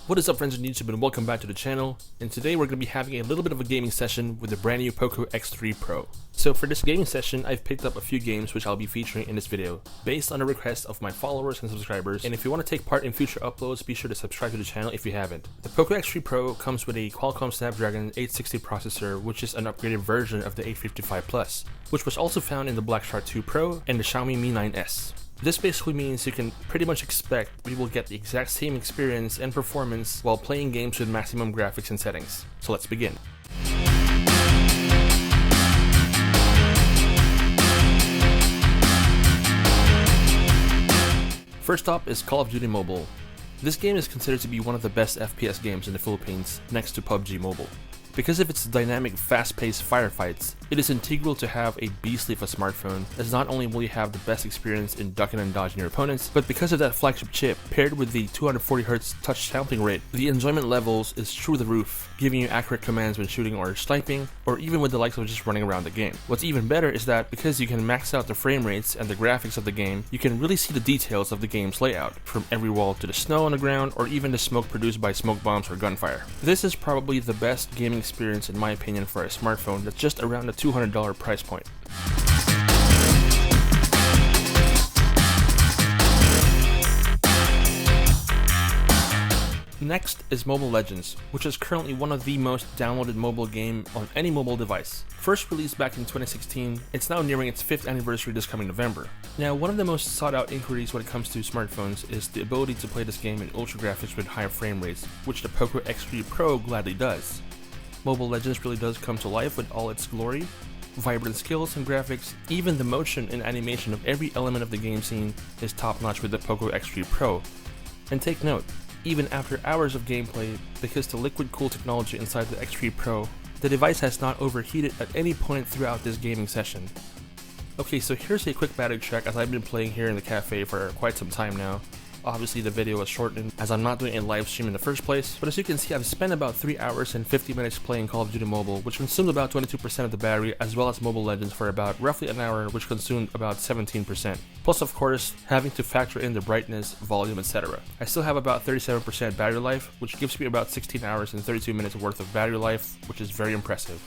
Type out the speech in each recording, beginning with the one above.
What is up, friends on YouTube, and welcome back to the channel. And today we're going to be having a little bit of a gaming session with the brand new POCO X3 Pro. So for this gaming session, I've picked up a few games which I'll be featuring in this video, based on a request of my followers and subscribers. And if you want to take part in future uploads, be sure to subscribe to the channel if you haven't. The POCO X3 Pro comes with a Qualcomm Snapdragon 860 processor, which is an upgraded version of the 855 Plus, which was also found in the Blackshark 2 Pro and the Xiaomi Mi 9S. This basically means you can pretty much expect we will get the exact same experience and performance while playing games with maximum graphics and settings. So let's begin. First up is Call of Duty Mobile. This game is considered to be one of the best FPS games in the Philippines, next to PUBG Mobile. Because of its dynamic, fast-paced firefights, it is integral to have a beastly of a smartphone, as not only will you have the best experience in ducking and dodging your opponents, but because of that flagship chip, paired with the 240Hz touch sampling rate, the enjoyment levels is through the roof, giving you accurate commands when shooting or sniping, or even with the likes of just running around the game. What's even better is that because you can max out the frame rates and the graphics of the game, you can really see the details of the game's layout, from every wall to the snow on the ground, or even the smoke produced by smoke bombs or gunfire. This is probably the best gaming experience in my opinion for a smartphone that's just around the $200 price point. Next is Mobile Legends, which is currently one of the most downloaded mobile game on any mobile device. First released back in 2016, it's now nearing its 5th anniversary this coming November. Now, one of the most sought out inquiries when it comes to smartphones is the ability to play this game in ultra graphics with higher frame rates, which the POCO X3 Pro gladly does. Mobile Legends really does come to life with all its glory, vibrant skills and graphics. Even the motion and animation of every element of the game scene is top-notch with the POCO X3 Pro. And take note, even after hours of gameplay, because the liquid cool technology inside the X3 Pro, the device has not overheated at any point throughout this gaming session. Okay, so here's a quick battery check as I've been playing here in the cafe for quite some time now. Obviously the video was shortened as I'm not doing a live stream in the first place, but as you can see, I've spent about 3 hours and 50 minutes playing Call of Duty Mobile, which consumed about 22% of the battery, as well as Mobile Legends for about roughly an hour, which consumed about 17%. Plus, of course, having to factor in the brightness, volume, etc. I still have about 37% battery life, which gives me about 16 hours and 32 minutes worth of battery life, which is very impressive.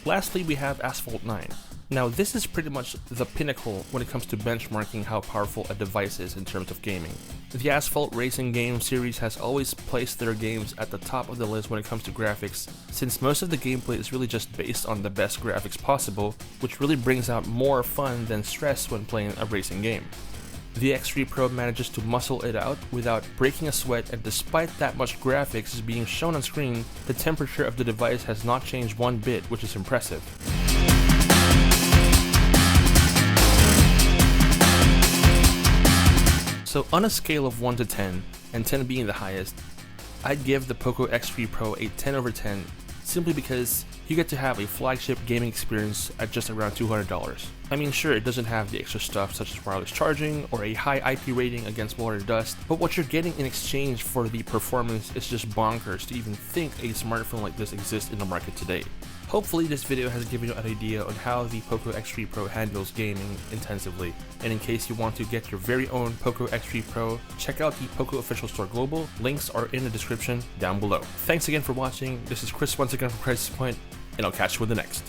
Lastly, we have Asphalt 9. Now, this is pretty much the pinnacle when it comes to benchmarking how powerful a device is in terms of gaming. The Asphalt racing game series has always placed their games at the top of the list when it comes to graphics, since most of the gameplay is really just based on the best graphics possible, which really brings out more fun than stress when playing a racing game. The X3 Pro manages to muscle it out without breaking a sweat, and despite that much graphics being shown on screen, the temperature of the device has not changed one bit, which is impressive. So on a scale of 1 to 10, and 10 being the highest, I'd give the POCO X3 Pro a 10 over 10, simply because you get to have a flagship gaming experience at just around $200. I mean, sure, it doesn't have the extra stuff such as wireless charging or a high IP rating against water dust, but what you're getting in exchange for the performance is just bonkers to even think a smartphone like this exists in the market today. Hopefully this video has given you an idea on how the POCO X3 Pro handles gaming intensively, and in case you want to get your very own POCO X3 Pro, check out the POCO official store global. Links are in the description down below. Thanks again for watching. This is Chris once again from Crisis Point, and I'll catch you with the next.